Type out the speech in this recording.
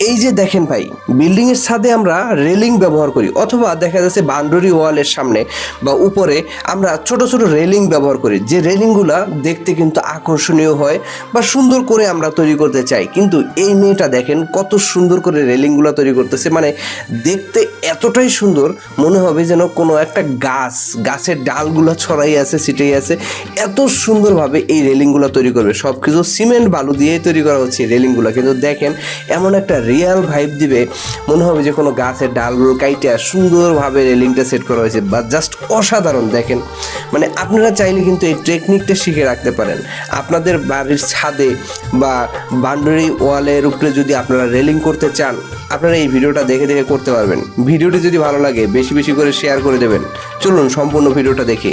এই যে দেখেন ভাই, বিল্ডিং এর ছাদে আমরা রেলিং ব্যবহার করি, অথবা দেখা যাচ্ছে বাউন্ডারি ওয়ালের সামনে বা উপরে আমরা ছোট ছোট রেলিং ব্যবহার করি, যে রেলিংগুলা দেখতে কিন্তু আকর্ষণীয় হয় বা সুন্দর করে আমরা তৈরি করতে চাই। কিন্তু এই মেয়েটা দেখেন কত সুন্দর করে রেলিংগুলো তৈরি করতেছে, মানে দেখতে এতটাই সুন্দর মনে হবে যেন কোনো একটা গাছের ডালগুলো ছড়াই আছে, ছিটেই আছে। এত সুন্দরভাবে এই রেলিংগুলো তৈরি করবে, সব কিছু সিমেন্ট বালু দিয়েই তৈরি করা হচ্ছে রেলিংগুলো। কিন্তু দেখেন এমন একটা রিয়েল ভাইব দিবে, মনে হবে যে কোনো গাছের ডালগুলো কাইটে সুন্দরভাবে রেলিংটা সেট করা হয়েছে, বা জাস্ট অসাধারণ। দেখেন মানে আপনারা চাইলে কিন্তু এই টেকনিকটা শিখে রাখতে পারেন আপনাদের বাড়ির ছাদে বা বাউন্ডারি ওয়ালের উপরে। যদি আপনারা রেলিং করতে চান, আপনারা এই ভিডিওটা দেখে দেখে করতে পারবেন। ভিডিওটি যদি ভালো লাগে বেশি বেশি করে শেয়ার করে দেবেন। চলুন সম্পূর্ণ ভিডিওটা দেখি।